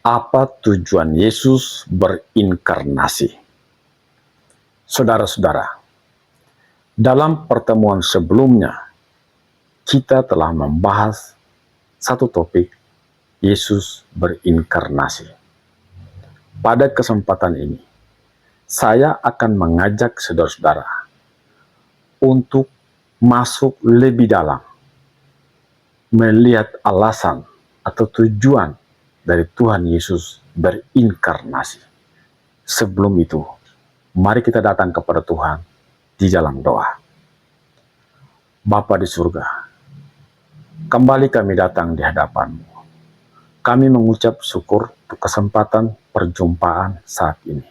Apa tujuan Yesus berinkarnasi? Saudara-saudara, dalam pertemuan sebelumnya, kita telah membahas satu topik, Yesus berinkarnasi. Pada kesempatan ini, saya akan mengajak saudara-saudara untuk masuk lebih dalam, melihat alasan atau tujuan dari Tuhan Yesus berinkarnasi. Sebelum itu, mari kita datang kepada Tuhan di dalam doa. Bapa di surga, kembali kami datang di hadapan-Mu. Kami mengucap syukur untuk kesempatan perjumpaan saat ini.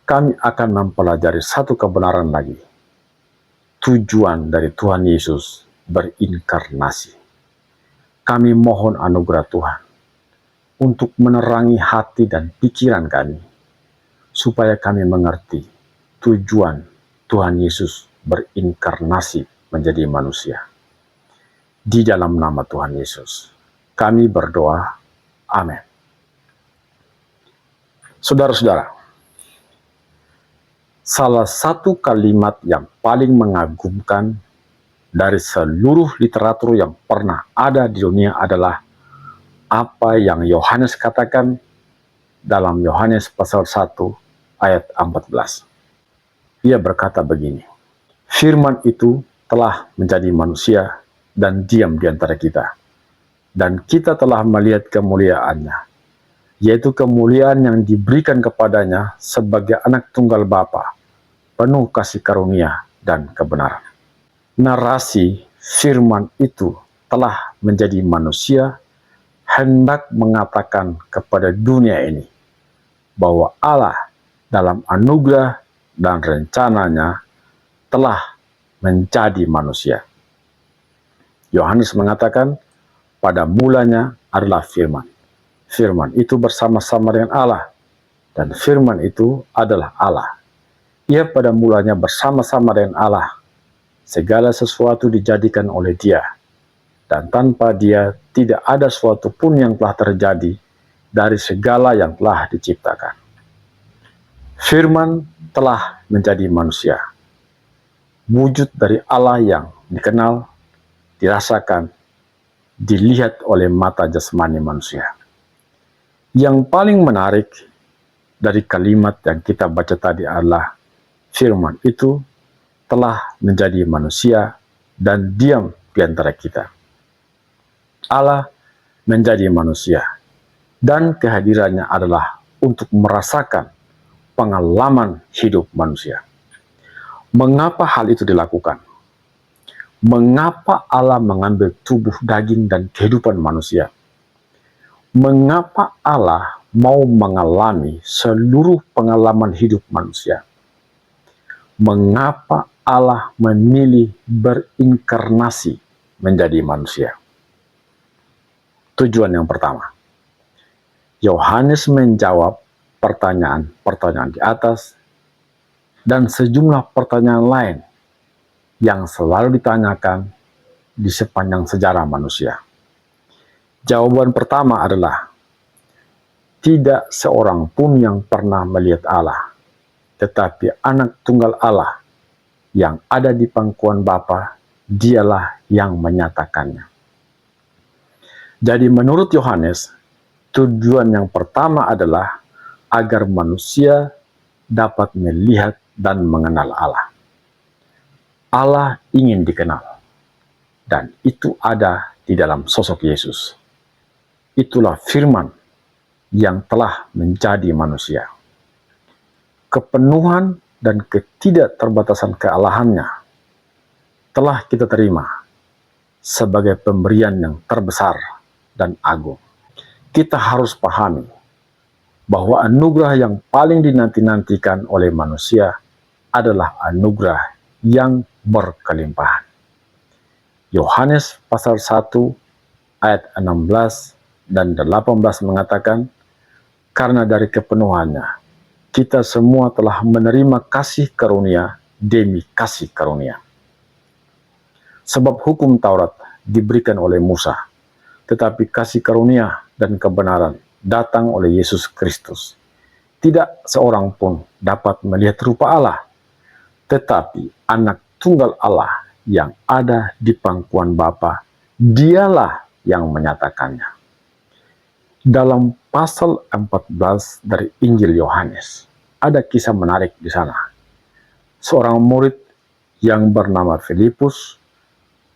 Kami akan mempelajari satu kebenaran lagi. Tujuan dari Tuhan Yesus berinkarnasi. Kami mohon anugerah Tuhan untuk menerangi hati dan pikiran kami, supaya kami mengerti tujuan Tuhan Yesus berinkarnasi menjadi manusia. Di dalam nama Tuhan Yesus, kami berdoa. Amin. Saudara-saudara, salah satu kalimat yang paling mengagumkan dari seluruh literatur yang pernah ada di dunia adalah apa yang Yohanes katakan dalam Yohanes pasal 1 ayat 14. Ia berkata begini, firman itu telah menjadi manusia dan diam di antara kita. Dan kita telah melihat kemuliaannya, yaitu kemuliaan yang diberikan kepadanya sebagai anak tunggal Bapa, penuh kasih karunia dan kebenaran. Narasi firman itu telah menjadi manusia hendak mengatakan kepada dunia ini bahwa Allah dalam anugerah dan rencananya telah menjadi manusia. Yohanes mengatakan pada mulanya adalah firman. Firman itu bersama-sama dengan Allah dan firman itu adalah Allah. Ia pada mulanya bersama-sama dengan Allah. Segala sesuatu dijadikan oleh Dia, dan tanpa Dia tidak ada sesuatu pun yang telah terjadi dari segala yang telah diciptakan. Firman telah menjadi manusia, wujud dari Allah yang dikenal, dirasakan, dilihat oleh mata jasmani manusia. Yang paling menarik dari kalimat yang kita baca tadi adalah firman itu telah menjadi manusia dan diam di antara kita. Allah menjadi manusia dan kehadirannya adalah untuk merasakan pengalaman hidup manusia. Mengapa hal itu dilakukan? Mengapa Allah mengambil tubuh daging dan kehidupan manusia? Mengapa Allah mau mengalami seluruh pengalaman hidup manusia? Mengapa Allah memilih berinkarnasi menjadi manusia? Tujuan yang pertama, Yohanes menjawab pertanyaan-pertanyaan di atas dan sejumlah pertanyaan lain yang selalu ditanyakan di sepanjang sejarah manusia. Jawaban pertama adalah, tidak seorang pun yang pernah melihat Allah, tetapi anak tunggal Allah yang ada di pangkuan Bapa, Dialah yang menyatakannya. Jadi menurut Yohanes, tujuan yang pertama adalah agar manusia dapat melihat dan mengenal Allah. Allah ingin dikenal, dan itu ada di dalam sosok Yesus. Itulah firman yang telah menjadi manusia. Kepenuhan dan ketidakterbatasan kealahannya telah kita terima sebagai pemberian yang terbesar dan agung. Kita harus pahami bahwa anugerah yang paling dinanti-nantikan oleh manusia adalah anugerah yang berkelimpahan. Yohanes pasal 1 ayat 16 dan 18 mengatakan, karena dari kepenuhannya kita semua telah menerima kasih karunia demi kasih karunia. Sebab hukum Taurat diberikan oleh Musa, tetapi kasih karunia dan kebenaran datang oleh Yesus Kristus. Tidak seorang pun dapat melihat rupa Allah, tetapi anak tunggal Allah yang ada di pangkuan Bapa, dialah yang menyatakannya. Dalam pasal 14 dari Injil Yohanes, ada kisah menarik di sana. Seorang murid yang bernama Filipus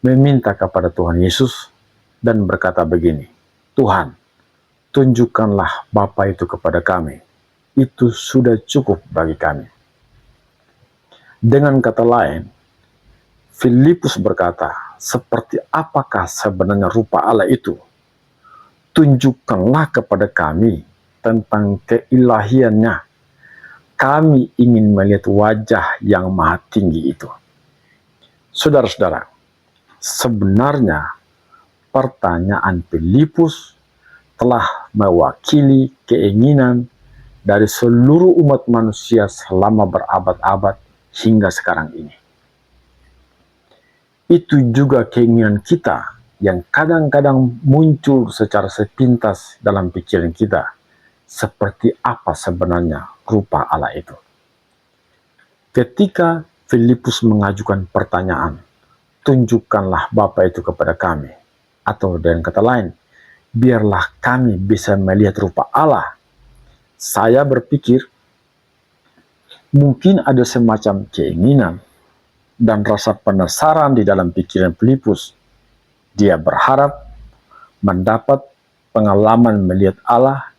meminta kepada Tuhan Yesus dan berkata begini, "Tuhan, tunjukkanlah Bapa itu kepada kami. Itu sudah cukup bagi kami." Dengan kata lain, Filipus berkata, "Seperti apakah sebenarnya rupa Allah itu? Tunjukkanlah kepada kami tentang keilahiannya. Kami ingin melihat wajah yang maha tinggi itu." Saudara-saudara, sebenarnya pertanyaan Filipus telah mewakili keinginan dari seluruh umat manusia selama berabad-abad hingga sekarang ini. Itu juga keinginan kita yang kadang-kadang muncul secara sepintas dalam pikiran kita, seperti apa sebenarnya rupa Allah itu. Ketika Filipus mengajukan pertanyaan, "Tunjukkanlah Bapa itu kepada kami," atau dengan kata lain, "Biarlah kami bisa melihat rupa Allah," saya berpikir mungkin ada semacam keinginan dan rasa penasaran di dalam pikiran Filipus. Dia berharap mendapat pengalaman melihat Allah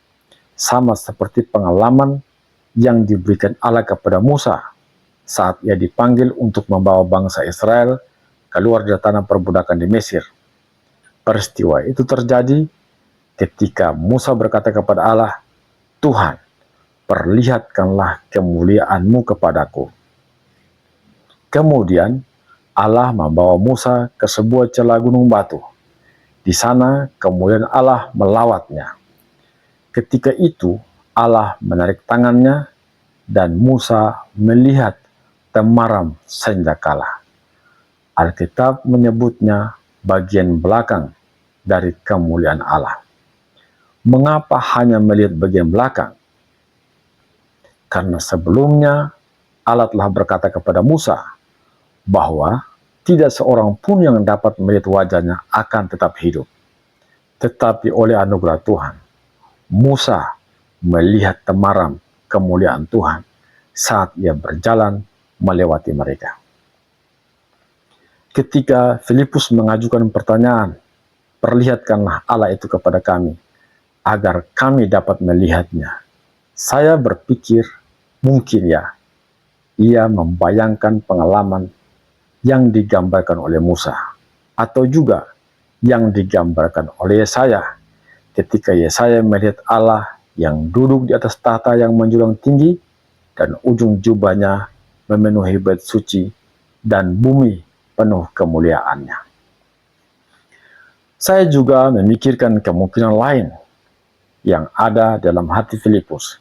sama seperti pengalaman yang diberikan Allah kepada Musa saat ia dipanggil untuk membawa bangsa Israel keluar dari tanah perbudakan di Mesir. Peristiwa itu terjadi ketika Musa berkata kepada Allah, "Tuhan, perlihatkanlah kemuliaan-Mu kepadaku." Kemudian Allah membawa Musa ke sebuah celah gunung batu. Di sana kemudian Allah melawatnya. Ketika itu Allah menarik tangannya dan Musa melihat temaram senjakala. Alkitab menyebutnya bagian belakang dari kemuliaan Allah. Mengapa hanya melihat bagian belakang? Karena sebelumnya Allah telah berkata kepada Musa bahwa tidak seorang pun yang dapat melihat wajahnya akan tetap hidup. Tetapi oleh anugerah Tuhan, Musa melihat temaram kemuliaan Tuhan saat ia berjalan melewati mereka. Ketika Filipus mengajukan pertanyaan, "Perlihatkanlah Allah itu kepada kami, agar kami dapat melihatnya," saya berpikir mungkin ya, ia membayangkan pengalaman yang digambarkan oleh Musa, atau juga yang digambarkan oleh Yesaya, ketika Yesaya melihat Allah yang duduk di atas tahta yang menjulang tinggi, dan ujung jubahnya memenuhi bait suci, dan bumi penuh kemuliaannya. Saya juga memikirkan kemungkinan lain yang ada dalam hati Filipus,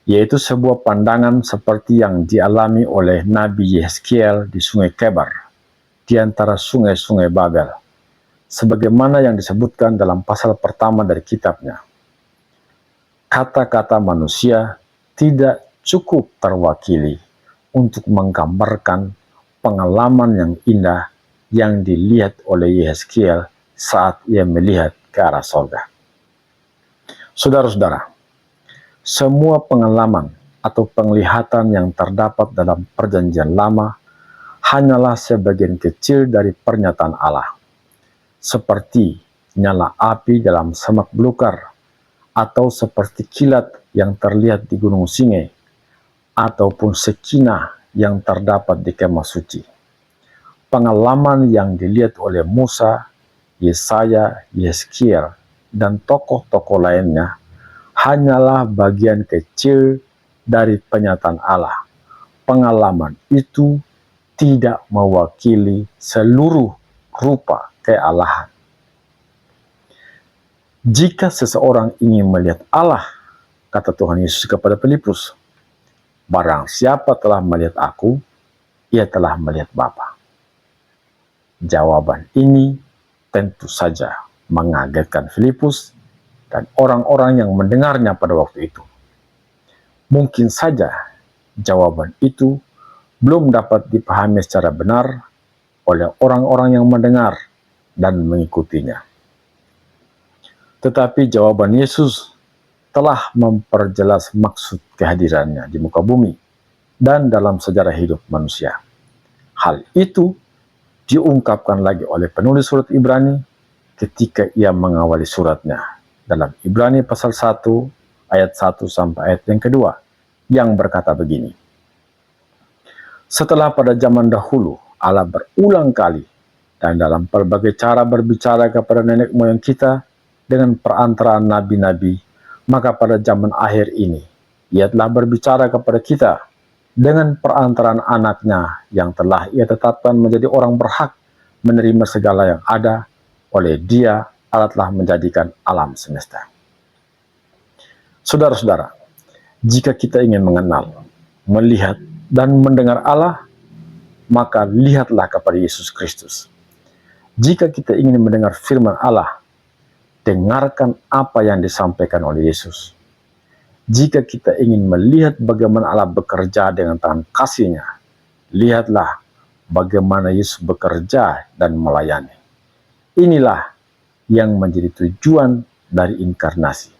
yaitu sebuah pandangan seperti yang dialami oleh Nabi Yehezkiel di Sungai Kebar, di antara sungai-sungai Babel, sebagaimana yang disebutkan dalam pasal pertama dari kitabnya. Kata-kata manusia tidak cukup terwakili untuk menggambarkan pengalaman yang indah yang dilihat oleh Yehezkiel saat ia melihat ke arah sorga. Saudara-saudara, semua pengalaman atau penglihatan yang terdapat dalam perjanjian lama hanyalah sebagian kecil dari pernyataan Allah, seperti nyala api dalam semak belukar, atau seperti kilat yang terlihat di Gunung Sinai, ataupun sekinah yang terdapat di kemah suci. Pengalaman yang dilihat oleh Musa, Yesaya, Yehezkiel, dan tokoh-tokoh lainnya hanyalah bagian kecil dari penyataan Allah. Pengalaman itu tidak mewakili seluruh rupa kealahan. Jika seseorang ingin melihat Allah, kata Tuhan Yesus kepada Filipus, "Barang siapa telah melihat aku, ia telah melihat Bapa." Jawaban ini tentu saja mengagetkan Filipus dan orang-orang yang mendengarnya pada waktu itu. Mungkin saja jawaban itu belum dapat dipahami secara benar oleh orang-orang yang mendengar dan mengikutinya. Tetapi jawaban Yesus telah memperjelas maksud kehadirannya di muka bumi dan dalam sejarah hidup manusia. Hal itu diungkapkan lagi oleh penulis surat Ibrani ketika ia mengawali suratnya dalam Ibrani pasal 1 ayat 1 sampai ayat yang kedua yang berkata begini. Setelah pada zaman dahulu Allah berulang kali dan dalam berbagai cara berbicara kepada nenek moyang kita dengan perantaraan nabi-nabi, maka pada zaman akhir ini ia telah berbicara kepada kita dengan perantaraan anaknya yang telah ia tetapkan menjadi orang berhak menerima segala yang ada. Oleh dia Allah telah menjadikan alam semesta. Saudara-saudara, jika kita ingin mengenal, melihat, dan mendengar Allah, maka lihatlah kepada Yesus Kristus. Jika kita ingin mendengar firman Allah, dengarkan apa yang disampaikan oleh Yesus. Jika kita ingin melihat bagaimana Allah bekerja dengan tangan kasih-Nya, lihatlah bagaimana Yesus bekerja dan melayani. Inilah yang menjadi tujuan dari inkarnasi,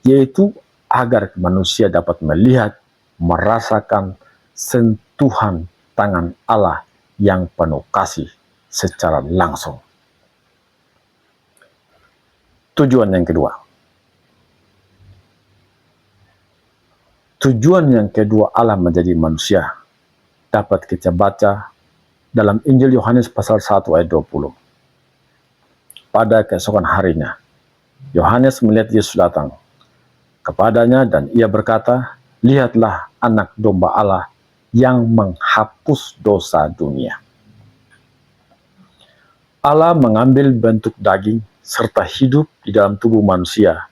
yaitu agar manusia dapat melihat, merasakan sentuhan tangan Allah yang penuh kasih secara langsung. Tujuan yang kedua. Tujuan yang kedua Allah menjadi manusia dapat kita baca dalam Injil Yohanes pasal 1 ayat 20. Pada keesokan harinya, Yohanes melihat Yesus datang kepadanya dan ia berkata, "Lihatlah anak domba Allah yang menghapus dosa dunia." Allah mengambil bentuk daging serta hidup di dalam tubuh manusia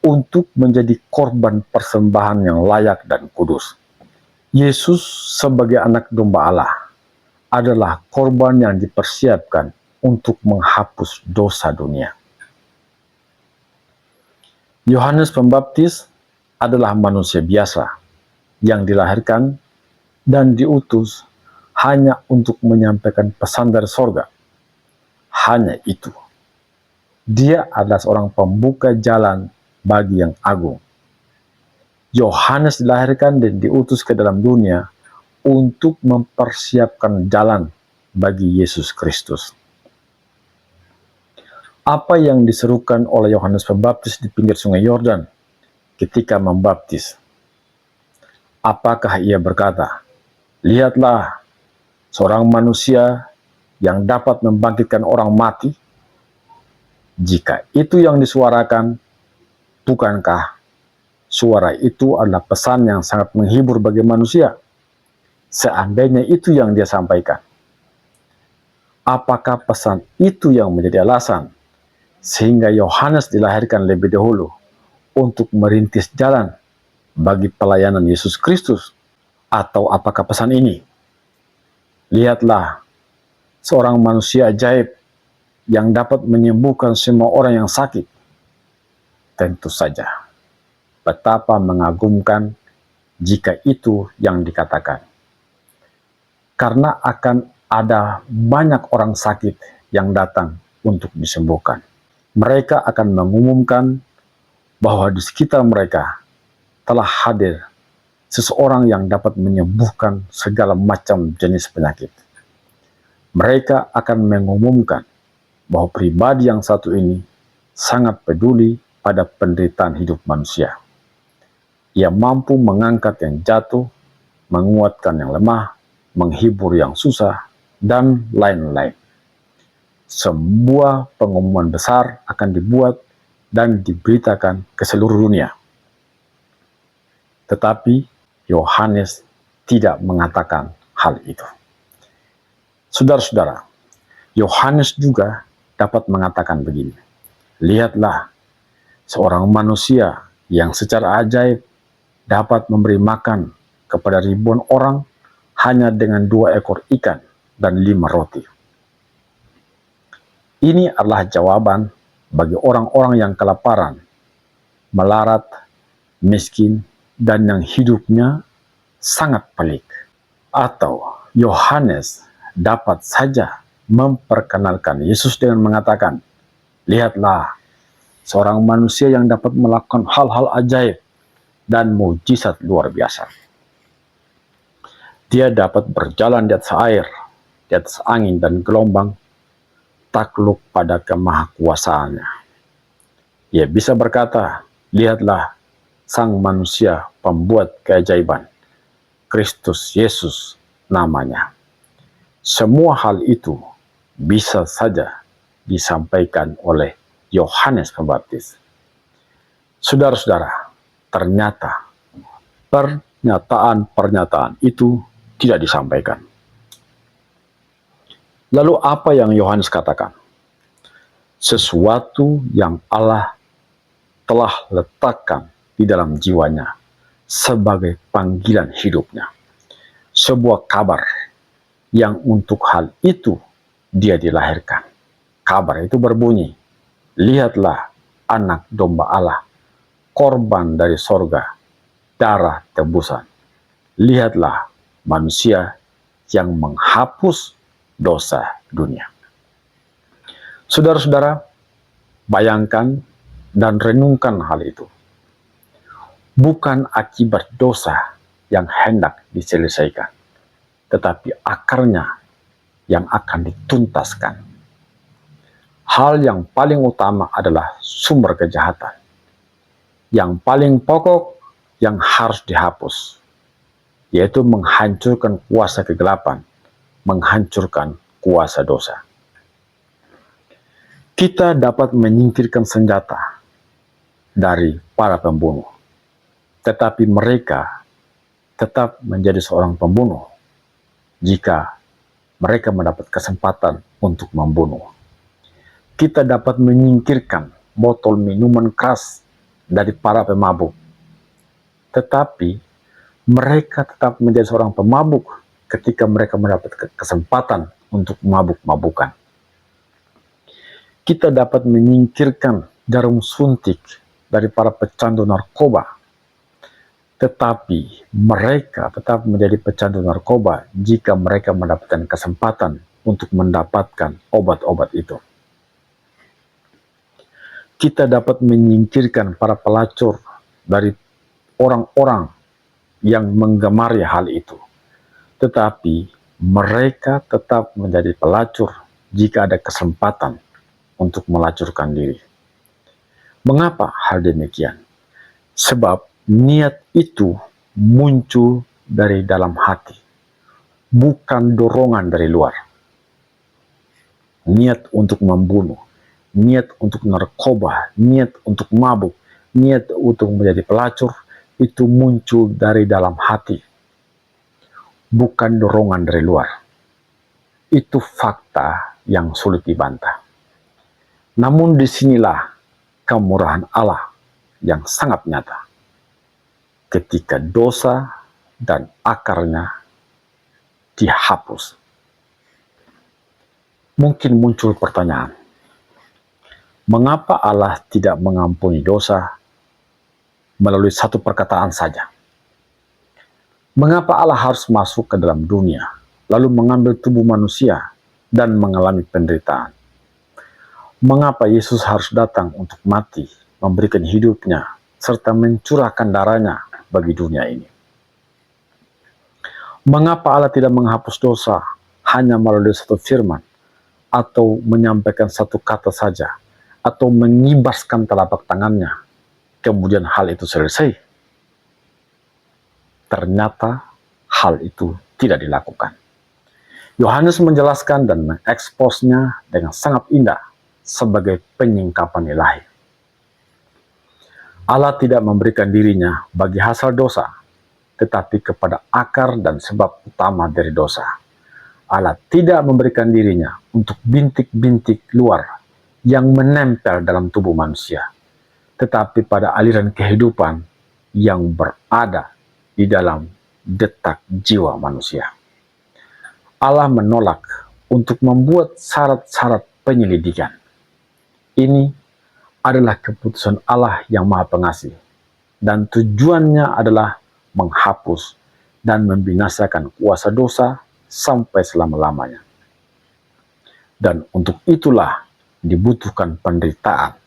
untuk menjadi korban persembahan yang layak dan kudus. Yesus sebagai anak domba Allah adalah korban yang dipersiapkan untuk menghapus dosa dunia. Yohanes Pembaptis adalah manusia biasa yang dilahirkan dan diutus hanya untuk menyampaikan pesan dari sorga. Hanya itu. Dia adalah seorang pembuka jalan bagi yang agung. Yohanes dilahirkan dan diutus ke dalam dunia untuk mempersiapkan jalan bagi Yesus Kristus. Apa yang diserukan oleh Yohanes Pembaptis di pinggir sungai Yordan ketika membaptis? Apakah ia berkata, "Lihatlah, seorang manusia yang dapat membangkitkan orang mati"? Jika itu yang disuarakan, bukankah suara itu adalah pesan yang sangat menghibur bagi manusia? Seandainya itu yang dia sampaikan, apakah pesan itu yang menjadi alasan sehingga Yohanes dilahirkan lebih dahulu untuk merintis jalan bagi pelayanan Yesus Kristus? Atau apakah pesan ini, "Lihatlah, seorang manusia ajaib yang dapat menyembuhkan semua orang yang sakit"? Tentu saja, betapa mengagumkan jika itu yang dikatakan. Karena akan ada banyak orang sakit yang datang untuk disembuhkan. Mereka akan mengumumkan bahwa di sekitar mereka telah hadir seseorang yang dapat menyembuhkan segala macam jenis penyakit. Mereka akan mengumumkan bahwa pribadi yang satu ini sangat peduli pada penderitaan hidup manusia. Ia mampu mengangkat yang jatuh, menguatkan yang lemah, menghibur yang susah, dan lain-lain. Sebuah pengumuman besar akan dibuat dan diberitakan ke seluruh dunia. Tetapi Yohanes tidak mengatakan hal itu. Saudara-saudara, Yohanes juga dapat mengatakan begini, "Lihatlah, seorang manusia yang secara ajaib dapat memberi makan kepada ribuan orang hanya dengan 2 ekor ikan dan 5 roti." Ini adalah jawaban bagi orang-orang yang kelaparan melarat, miskin, dan yang hidupnya sangat pelik. Atau Yohanes dapat saja memperkenalkan Yesus dengan mengatakan, "Lihatlah, seorang manusia yang dapat melakukan hal-hal ajaib dan mujizat luar biasa. Dia dapat berjalan di atas air, di atas angin dan gelombang, takluk pada kemahakuasaannya. Ia bisa berkata, lihatlah, sang manusia pembuat keajaiban, Kristus Yesus namanya." Semua hal itu bisa saja disampaikan oleh Yohanes Pembaptis. Saudara-saudara, ternyata pernyataan-pernyataan itu tidak disampaikan. Lalu apa yang Yohanes katakan? Sesuatu yang Allah telah letakkan di dalam jiwanya sebagai panggilan hidupnya. Sebuah kabar yang untuk hal itu dia dilahirkan. Kabar itu berbunyi, lihatlah anak domba Allah, korban dari sorga, darah tebusan. Lihatlah manusia yang menghapus dosa dunia. Saudara-saudara, bayangkan dan renungkan hal itu. Bukan akibat dosa yang hendak diselesaikan, tetapi akarnya yang akan dituntaskan. Hal yang paling utama adalah sumber kejahatan. Yang paling pokok yang harus dihapus, yaitu menghancurkan kuasa kegelapan, menghancurkan kuasa dosa. Kita dapat menyingkirkan senjata dari para pembunuh, tetapi mereka tetap menjadi seorang pembunuh jika mereka mendapat kesempatan untuk membunuh. Kita dapat menyingkirkan botol minuman keras dari para pemabuk, tetapi mereka tetap menjadi seorang pemabuk ketika mereka mendapat kesempatan untuk mabuk-mabukan. Kita dapat menyingkirkan jarum suntik dari para pecandu narkoba, tetapi mereka tetap menjadi pecandu narkoba jika mereka mendapatkan kesempatan untuk mendapatkan obat-obat itu. Kita dapat menyingkirkan para pelacur dari orang-orang yang menggemari hal itu, tetapi mereka tetap menjadi pelacur jika ada kesempatan untuk melacurkan diri. Mengapa hal demikian? Sebab niat itu muncul dari dalam hati, bukan dorongan dari luar. Niat untuk membunuh, niat untuk narkoba, niat untuk mabuk, niat untuk menjadi pelacur, itu muncul dari dalam hati, bukan dorongan dari luar. Itu fakta yang sulit dibantah. Namun disinilah kemurahan Allah yang sangat nyata. Ketika dosa dan akarnya dihapus. Mungkin muncul pertanyaan, mengapa Allah tidak mengampuni dosa melalui satu perkataan saja? Mengapa Allah harus masuk ke dalam dunia, lalu mengambil tubuh manusia dan mengalami penderitaan? Mengapa Yesus harus datang untuk mati, memberikan hidupnya, serta mencurahkan darahnya bagi dunia ini? Mengapa Allah tidak menghapus dosa hanya melalui satu firman, atau menyampaikan satu kata saja, atau mengibaskan telapak tangannya, kemudian hal itu selesai? Ternyata hal itu tidak dilakukan. Yohanes menjelaskan dan mengeksposnya dengan sangat indah sebagai penyingkapan ilahi. Allah tidak memberikan dirinya bagi hasil dosa, tetapi kepada akar dan sebab utama dari dosa. Allah tidak memberikan dirinya untuk bintik-bintik luar yang menempel dalam tubuh manusia, tetapi pada aliran kehidupan yang berada di dalam detak jiwa manusia. Allah menolak untuk membuat syarat-syarat penyelidikan. Ini adalah keputusan Allah yang Maha Pengasih, dan tujuannya adalah menghapus dan membinasakan kuasa dosa sampai selama-lamanya. Dan untuk itulah dibutuhkan penderitaan,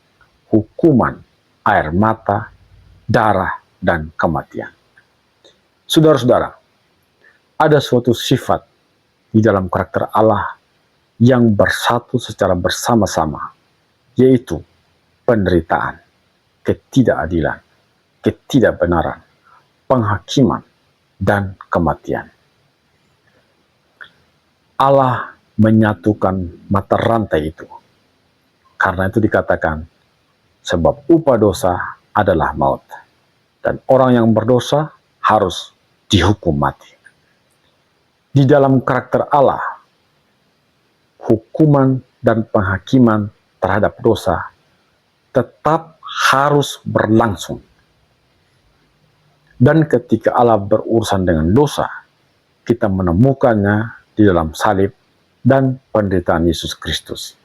hukuman, air mata, darah, dan kematian. Saudara-saudara, ada suatu sifat di dalam karakter Allah yang bersatu secara bersama-sama, yaitu penderitaan, ketidakadilan, ketidakbenaran, penghakiman, dan kematian. Allah menyatukan mata rantai itu. Karena itu dikatakan, sebab upah dosa adalah maut, dan orang yang berdosa harus dihukum mati. Di dalam karakter Allah, hukuman dan penghakiman terhadap dosa tetap harus berlangsung. Dan ketika Allah berurusan dengan dosa, kita menemukannya di dalam salib dan penderitaan Yesus Kristus.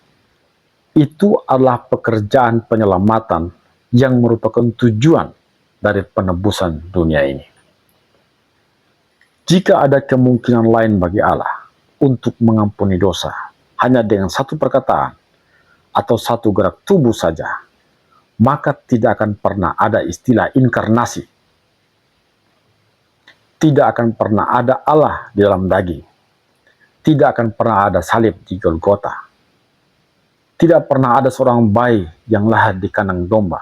Itu adalah pekerjaan penyelamatan yang merupakan tujuan dari penebusan dunia ini. Jika ada kemungkinan lain bagi Allah untuk mengampuni dosa hanya dengan satu perkataan atau satu gerak tubuh saja, maka tidak akan pernah ada istilah inkarnasi. Tidak akan pernah ada Allah di dalam daging. Tidak akan pernah ada salib di Golgota. Tidak pernah ada seorang bayi yang lahir di kandang domba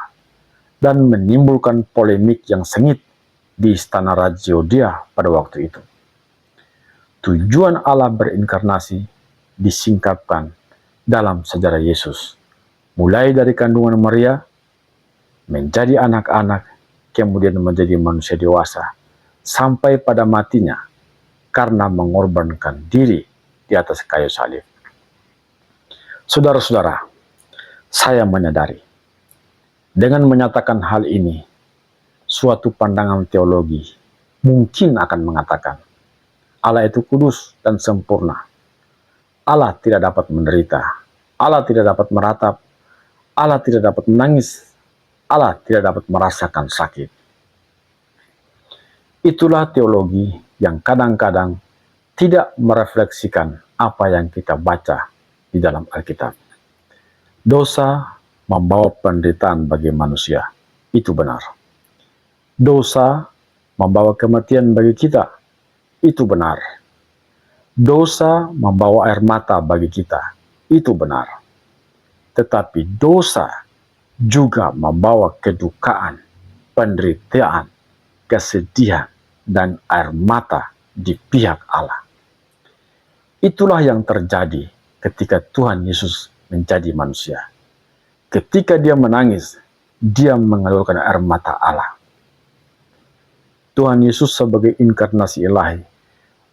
dan menimbulkan polemik yang sengit di istana Raja Yodia pada waktu itu. Tujuan Allah berinkarnasi disingkapkan dalam sejarah Yesus, mulai dari kandungan Maria, menjadi anak-anak, kemudian menjadi manusia dewasa, sampai pada matinya karena mengorbankan diri di atas kayu salib. Saudara-saudara, saya menyadari dengan menyatakan hal ini, suatu pandangan teologi mungkin akan mengatakan Allah itu kudus dan sempurna. Allah tidak dapat menderita. Allah tidak dapat meratap. Allah tidak dapat menangis. Allah tidak dapat merasakan sakit. Itulah teologi yang kadang-kadang tidak merefleksikan apa yang kita baca di dalam Alkitab. Dosa membawa penderitaan bagi manusia. Itu benar. Dosa membawa kematian bagi kita. Itu benar. Dosa membawa air mata bagi kita. Itu benar. Tetapi dosa juga membawa kedukaan, penderitaan, kesedihan, dan air mata di pihak Allah. Itulah yang terjadi ketika Tuhan Yesus menjadi manusia. Ketika dia menangis, dia mengalurkan air mata Allah. Tuhan Yesus sebagai inkarnasi ilahi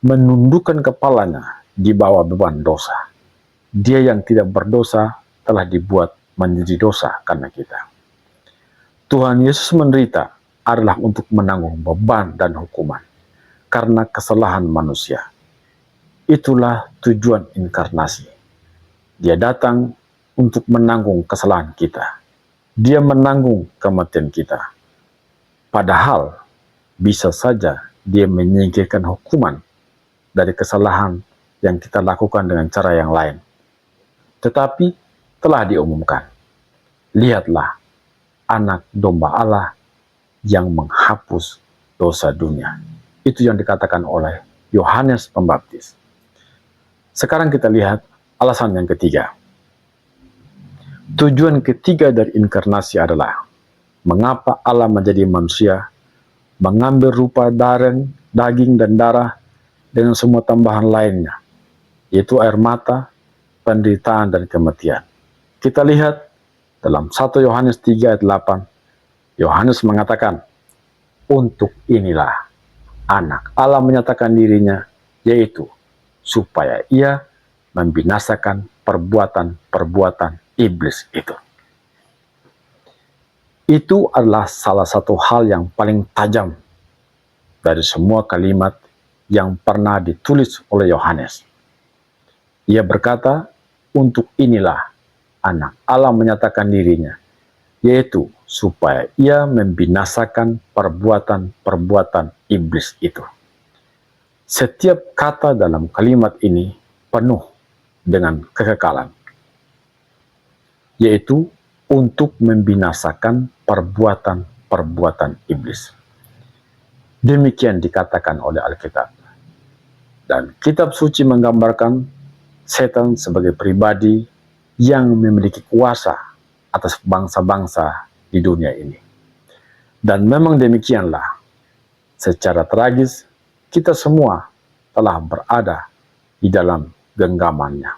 menundukkan kepalanya di bawah beban dosa. Dia yang tidak berdosa telah dibuat menjadi dosa karena kita. Tuhan Yesus menderita adalah untuk menanggung beban dan hukuman karena kesalahan manusia. Itulah tujuan inkarnasi. Dia datang untuk menanggung kesalahan kita. Dia menanggung kematian kita. Padahal bisa saja dia menyingkirkan hukuman dari kesalahan yang kita lakukan dengan cara yang lain. Tetapi telah diumumkan, lihatlah anak domba Allah yang menghapus dosa dunia. Itu yang dikatakan oleh Yohanes Pembaptis. Sekarang kita lihat alasan yang ketiga. Tujuan ketiga dari inkarnasi adalah mengapa Allah menjadi manusia, mengambil rupa daging dan darah dengan semua tambahan lainnya, yaitu air mata, penderitaan, dan kematian. Kita lihat dalam 1 Yohanes 3 ayat 8, Yohanes mengatakan, untuk inilah anak Allah menyatakan dirinya, yaitu supaya ia membinasakan perbuatan-perbuatan iblis itu. Itu adalah salah satu hal yang paling tajam dari semua kalimat yang pernah ditulis oleh Yohanes. Ia berkata, untuk inilah anak Allah menyatakan dirinya, yaitu supaya ia membinasakan perbuatan-perbuatan iblis itu. Setiap kata dalam kalimat ini penuh dengan kekekalan, yaitu untuk membinasakan perbuatan-perbuatan iblis. Demikian dikatakan oleh Alkitab. Dan kitab suci menggambarkan setan sebagai pribadi yang memiliki kuasa atas bangsa-bangsa di dunia ini. Dan memang demikianlah, secara tragis kita semua telah berada di dalam genggamannya.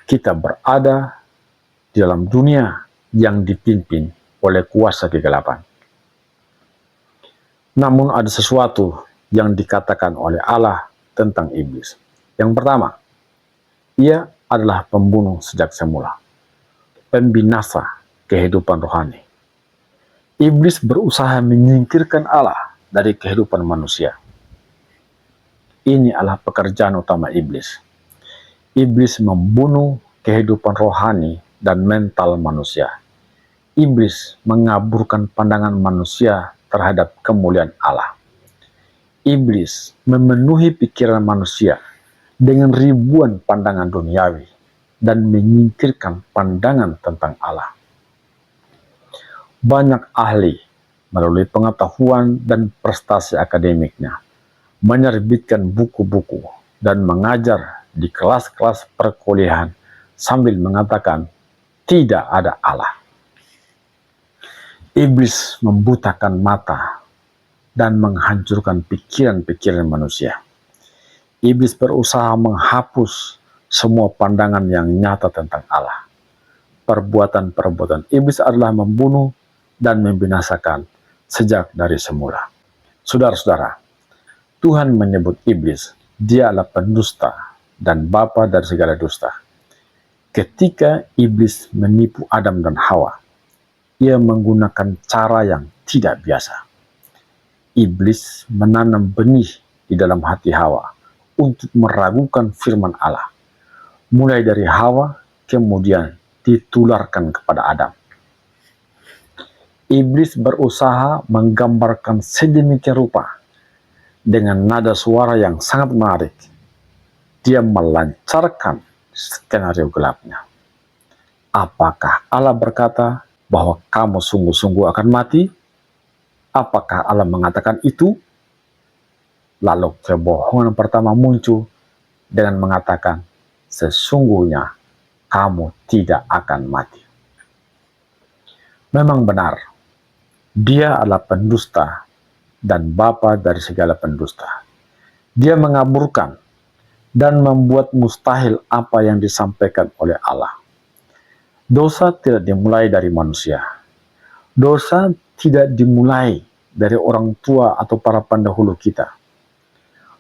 Kita berada di dalam dunia yang dipimpin oleh kuasa kegelapan. Namun ada sesuatu yang dikatakan oleh Allah tentang iblis. Yang pertama, ia adalah pembunuh sejak semula, pembinasa kehidupan rohani. Iblis berusaha menyingkirkan Allah dari kehidupan manusia. Ini adalah pekerjaan utama iblis. Iblis membunuh kehidupan rohani dan mental manusia. Iblis mengaburkan pandangan manusia terhadap kemuliaan Allah. Iblis memenuhi pikiran manusia dengan ribuan pandangan duniawi dan menyingkirkan pandangan tentang Allah. Banyak ahli melalui pengetahuan dan prestasi akademiknya menerbitkan buku-buku dan mengajar di kelas-kelas perkuliahan sambil mengatakan tidak ada Allah. Iblis membutakan mata dan menghancurkan pikiran-pikiran manusia. Iblis berusaha menghapus semua pandangan yang nyata tentang Allah. Perbuatan-perbuatan iblis adalah membunuh dan membinasakan sejak dari semula. Saudara-saudara, Tuhan menyebut iblis, dia adalah pendusta dan bapa dari segala dusta. Ketika iblis menipu Adam dan Hawa, ia menggunakan cara yang tidak biasa. Iblis menanam benih di dalam hati Hawa untuk meragukan firman Allah. Mulai dari Hawa, kemudian ditularkan kepada Adam. Iblis berusaha menggambarkan sedemikian rupa dengan nada suara yang sangat menarik. Dia melancarkan skenario gelapnya. Apakah Allah berkata bahwa kamu sungguh-sungguh akan mati? Apakah Allah mengatakan itu? Lalu kebohongan pertama muncul dengan mengatakan, sesungguhnya kamu tidak akan mati. Memang benar, dia adalah pendusta dan bapa dari segala pendusta. Dia mengaburkan dan membuat mustahil apa yang disampaikan oleh Allah. Dosa tidak dimulai dari manusia. Dosa tidak dimulai dari orang tua atau para pendahulu kita.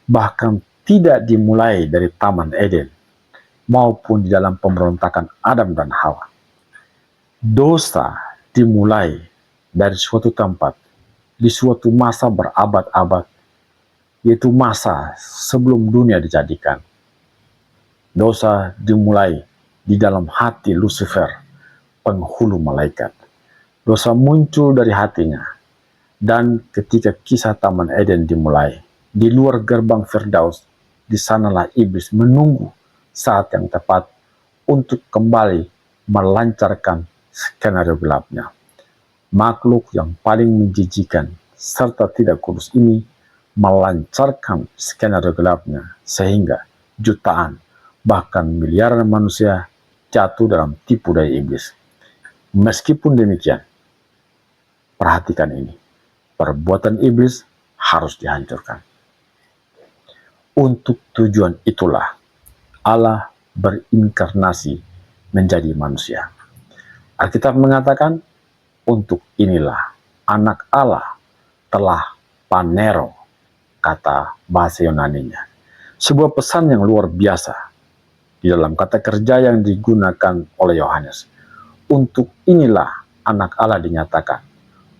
Bahkan tidak dimulai dari Taman Eden maupun di dalam pemberontakan Adam dan Hawa. Dosa dimulai dari suatu tempat, di suatu masa berabad-abad, yaitu masa sebelum dunia dijadikan. Dosa dimulai di dalam hati Lucifer, penghulu malaikat. Dosa muncul dari hatinya, dan ketika kisah Taman Eden dimulai, di luar gerbang Firdaus, di sanalah iblis menunggu saat yang tepat untuk kembali melancarkan skenario gelapnya. Makhluk yang paling menjijikan serta tidak kudus ini melancarkan skenario gelapnya sehingga jutaan bahkan miliaran manusia jatuh dalam tipu daya iblis. Meskipun demikian, perhatikan ini, perbuatan iblis harus dihancurkan. Untuk tujuan itulah Allah berinkarnasi menjadi manusia. Alkitab mengatakan, untuk inilah anak Allah telah panero, kata bahasa Yunaninya. Sebuah pesan yang luar biasa di dalam kata kerja yang digunakan oleh Yohanes. Untuk inilah anak Allah dinyatakan,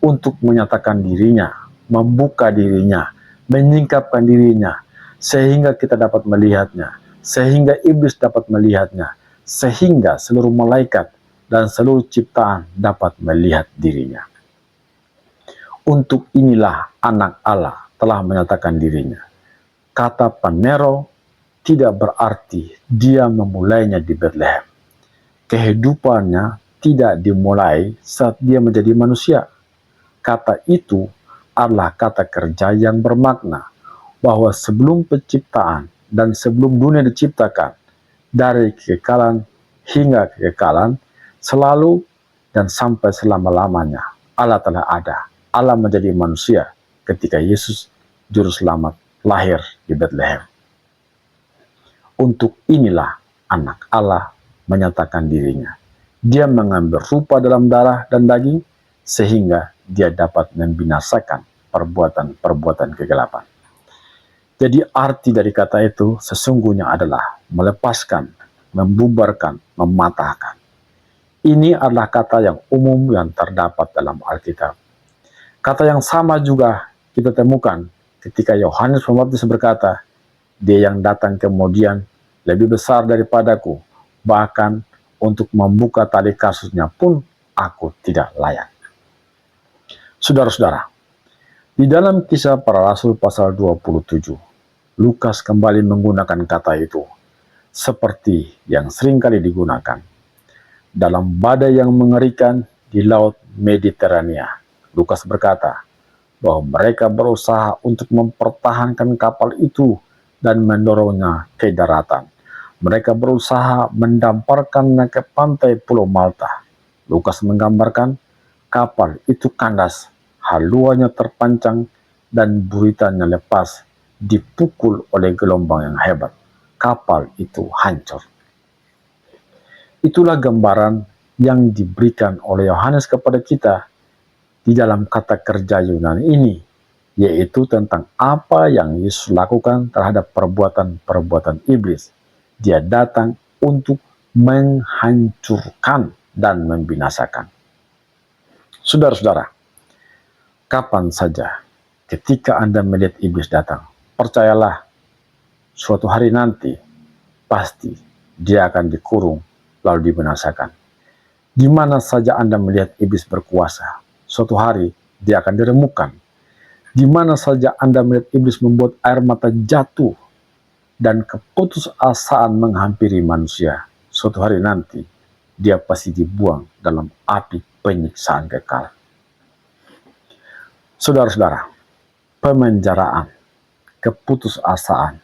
untuk menyatakan dirinya, membuka dirinya, menyingkapkan dirinya, sehingga kita dapat melihatnya, sehingga iblis dapat melihatnya, sehingga seluruh malaikat dan seluruh ciptaan dapat melihat dirinya. Untuk inilah anak Allah telah menyatakan dirinya. Kata Phaneroo tidak berarti dia memulainya di Bethlehem. Kehidupannya tidak dimulai saat dia menjadi manusia. Kata itu adalah kata kerja yang bermakna bahwa sebelum penciptaan dan sebelum dunia diciptakan, dari kekekalan hingga kekekalan, selalu dan sampai selama-lamanya, Allah telah ada. Allah menjadi manusia ketika Yesus Juru Selamat lahir di Bethlehem. Untuk inilah anak Allah menyatakan dirinya. Dia mengambil rupa dalam darah dan daging sehingga dia dapat membinasakan perbuatan-perbuatan kegelapan. Jadi arti dari kata itu sesungguhnya adalah melepaskan, membubarkan, mematahkan. Ini adalah kata yang umum yang terdapat dalam Alkitab. Kata yang sama juga kita temukan ketika Yohanes Pembaptis berkata, "Dia yang datang kemudian lebih besar daripadaku, bahkan untuk membuka tali kasutnya pun aku tidak layak." Saudara-saudara, di dalam Kisah Para Rasul pasal 27, Lukas kembali menggunakan kata itu seperti yang seringkali digunakan. Dalam badai yang mengerikan di Laut Mediterania, Lukas berkata bahwa mereka berusaha untuk mempertahankan kapal itu dan mendorongnya ke daratan. Mereka berusaha mendamparkannya ke pantai Pulau Malta. Lukas menggambarkan kapal itu kandas, haluannya terpancang, dan buritannya lepas, dipukul oleh gelombang yang hebat. Kapal itu hancur. Itulah gambaran yang diberikan oleh Yohanes kepada kita di dalam kata kerja Yunani ini, yaitu tentang apa yang Yesus lakukan terhadap perbuatan-perbuatan iblis. Dia datang untuk menghancurkan dan membinasakan. Saudara-saudara, kapan saja ketika Anda melihat iblis datang, percayalah, suatu hari nanti pasti dia akan dikurung lalu dibinasakan. Di mana saja Anda melihat iblis berkuasa, suatu hari dia akan diremukkan. Di mana saja Anda melihat iblis membuat air mata jatuh dan keputusasaan menghampiri manusia, suatu hari nanti dia pasti dibuang dalam api penyiksaan kekal. Saudara-saudara, pemenjaraan, keputusasaan,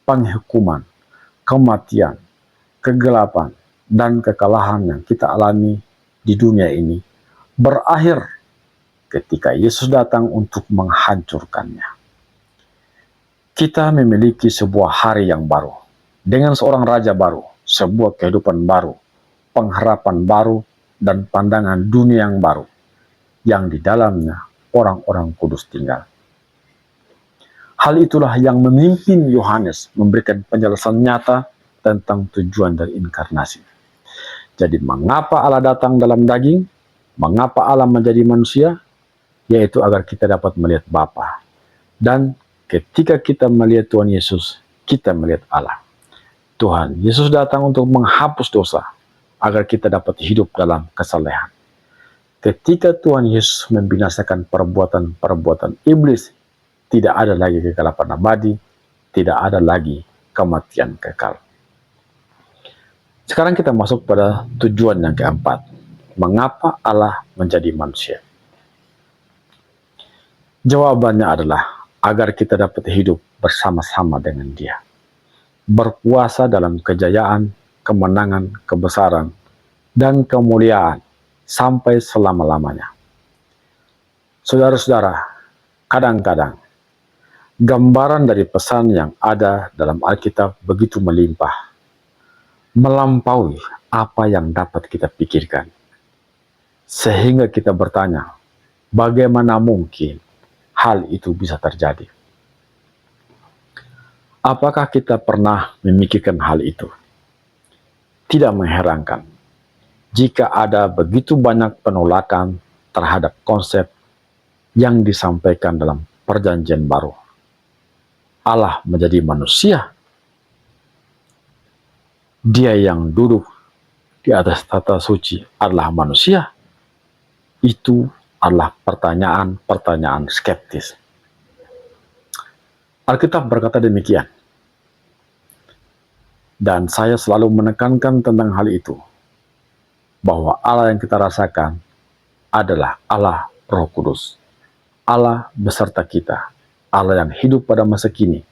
penghukuman, kematian, kegelapan, dan kekalahan yang kita alami di dunia ini berakhir ketika Yesus datang untuk menghancurkannya. Kita memiliki sebuah hari yang baru, dengan seorang raja baru, sebuah kehidupan baru, pengharapan baru, dan pandangan dunia yang baru, yang di dalamnya orang-orang kudus tinggal. Hal itulah yang memimpin Yohanes memberikan penjelasan nyata tentang tujuan dari inkarnasi. Jadi mengapa Allah datang dalam daging? Mengapa Allah menjadi manusia? Yaitu agar kita dapat melihat Bapa. Dan ketika kita melihat Tuhan Yesus, kita melihat Allah. Tuhan Yesus datang untuk menghapus dosa, agar kita dapat hidup dalam kesalehan. Ketika Tuhan Yesus membinasakan perbuatan-perbuatan iblis, tidak ada lagi kegelapan abadi, tidak ada lagi kematian kekal. Sekarang kita masuk pada tujuan yang keempat. Mengapa Allah menjadi manusia? Jawabannya adalah agar kita dapat hidup bersama-sama dengan Dia. Berkuasa dalam kejayaan, kemenangan, kebesaran, dan kemuliaan sampai selama-lamanya. Saudara-saudara, kadang-kadang gambaran dari pesan yang ada dalam Alkitab begitu melimpah, melampaui apa yang dapat kita pikirkan. Sehingga kita bertanya, bagaimana mungkin hal itu bisa terjadi? Apakah kita pernah memikirkan hal itu? Tidak mengherankan jika ada begitu banyak penolakan terhadap konsep yang disampaikan dalam Perjanjian Baru. Allah menjadi manusia. Dia yang duduk di atas tata suci adalah manusia? Itu adalah pertanyaan-pertanyaan skeptis. Alkitab berkata demikian. Dan saya selalu menekankan tentang hal itu, bahwa Allah yang kita rasakan adalah Allah Roh Kudus. Allah beserta kita. Allah yang hidup pada masa kini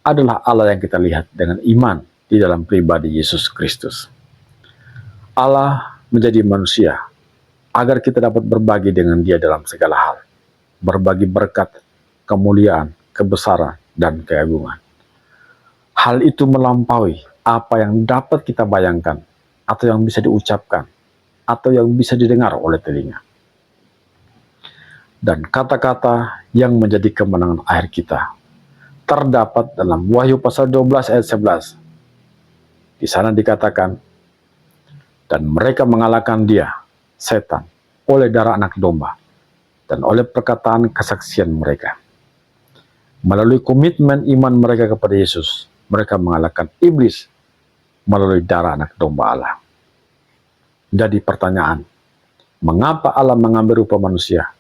adalah Allah yang kita lihat dengan iman di dalam pribadi Yesus Kristus. Allah menjadi manusia agar kita dapat berbagi dengan Dia dalam segala hal, berbagi berkat, kemuliaan, kebesaran, dan keagungan. Hal itu melampaui apa yang dapat kita bayangkan, atau yang bisa diucapkan, atau yang bisa didengar oleh telinga. Dan kata-kata yang menjadi kemenangan akhir kita terdapat dalam Wahyu pasal 12 ayat 11. Di sana dikatakan, dan mereka mengalahkan dia, setan, oleh darah anak domba, dan oleh perkataan kesaksian mereka. Melalui komitmen iman mereka kepada Yesus, mereka mengalahkan iblis melalui darah anak domba Allah. Jadi pertanyaan, mengapa Allah mengambil rupa manusia?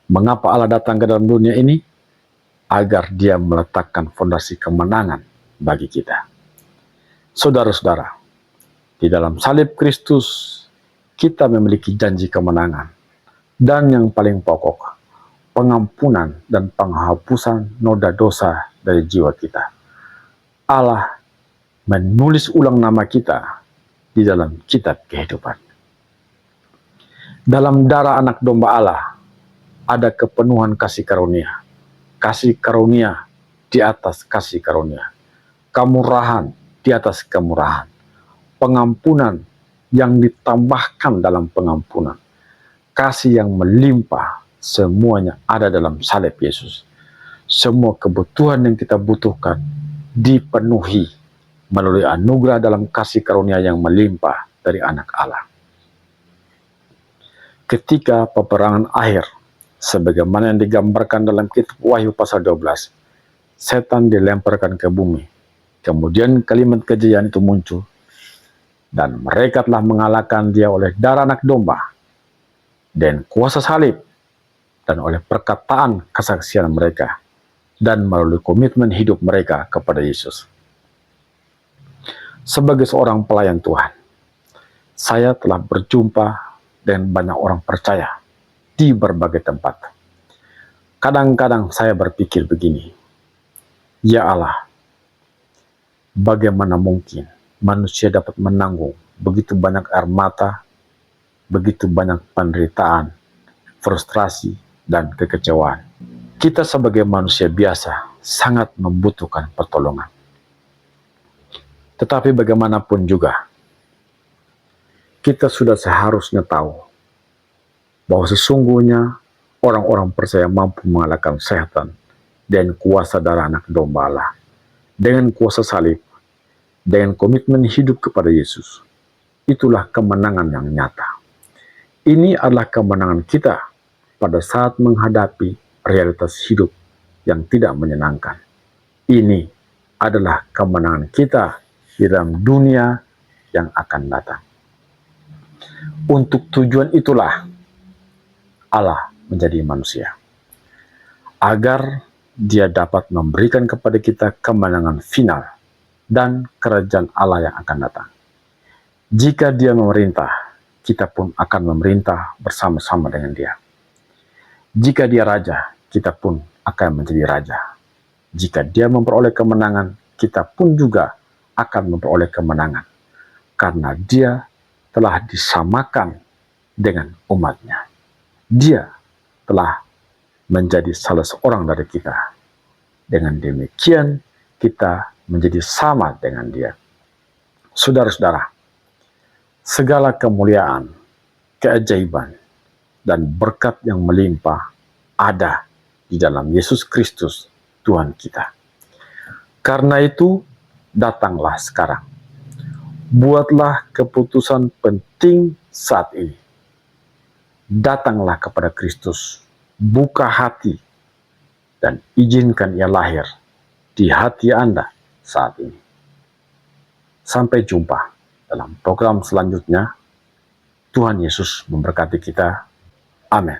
Mengapa Allah datang ke dalam dunia ini? Agar Dia meletakkan fondasi kemenangan bagi kita. Saudara-saudara, di dalam salib Kristus, kita memiliki janji kemenangan. Dan yang paling pokok, pengampunan dan penghapusan noda dosa dari jiwa kita. Allah menulis ulang nama kita di dalam kitab kehidupan. Dalam darah anak domba Allah, ada kepenuhan kasih karunia. Kasih karunia di atas kasih karunia. Kemurahan di atas kemurahan. Pengampunan yang ditambahkan dalam pengampunan. Kasih yang melimpah, semuanya ada dalam salib Yesus. Semua kebutuhan yang kita butuhkan dipenuhi melalui anugerah dalam kasih karunia yang melimpah dari anak Allah. Ketika peperangan akhir, sebagaimana yang digambarkan dalam kitab Wahyu pasal 12, setan dilemparkan ke bumi. Kemudian kalimat kejayaan itu muncul, dan mereka telah mengalahkan dia oleh darah anak domba, dan kuasa salib, dan oleh perkataan kesaksian mereka, dan melalui komitmen hidup mereka kepada Yesus. Sebagai seorang pelayan Tuhan, saya telah berjumpa dengan banyak orang percaya di berbagai tempat. Kadang-kadang saya berpikir begini, ya Allah, bagaimana mungkin manusia dapat menanggung begitu banyak air mata, begitu banyak penderitaan, frustrasi, dan kekecewaan. Kita sebagai manusia biasa sangat membutuhkan pertolongan. Tetapi bagaimanapun juga, kita sudah seharusnya tahu bahwa sesungguhnya orang-orang percaya mampu mengalahkan setan dan kuasa darah anak domba Allah. Dengan kuasa salib, dengan komitmen hidup kepada Yesus, itulah kemenangan yang nyata. Ini adalah kemenangan kita pada saat menghadapi realitas hidup yang tidak menyenangkan. Ini adalah kemenangan kita di dalam dunia yang akan datang. Untuk tujuan itulah Allah menjadi manusia, agar Dia dapat memberikan kepada kita kemenangan final dan kerajaan Allah yang akan datang. Jika Dia memerintah, kita pun akan memerintah bersama-sama dengan Dia. Jika Dia raja, kita pun akan menjadi raja. Jika Dia memperoleh kemenangan, kita pun juga akan memperoleh kemenangan, karena Dia telah disamakan dengan umatnya. Dia telah menjadi salah seorang dari kita. Dengan demikian, kita menjadi sama dengan Dia. Saudara-saudara, segala kemuliaan, keajaiban, dan berkat yang melimpah ada di dalam Yesus Kristus, Tuhan kita. Karena itu, datanglah sekarang. Buatlah keputusan penting saat ini. Datanglah kepada Kristus, buka hati, dan izinkan Ia lahir di hati Anda saat ini. Sampai jumpa dalam program selanjutnya. Tuhan Yesus memberkati kita. Amin.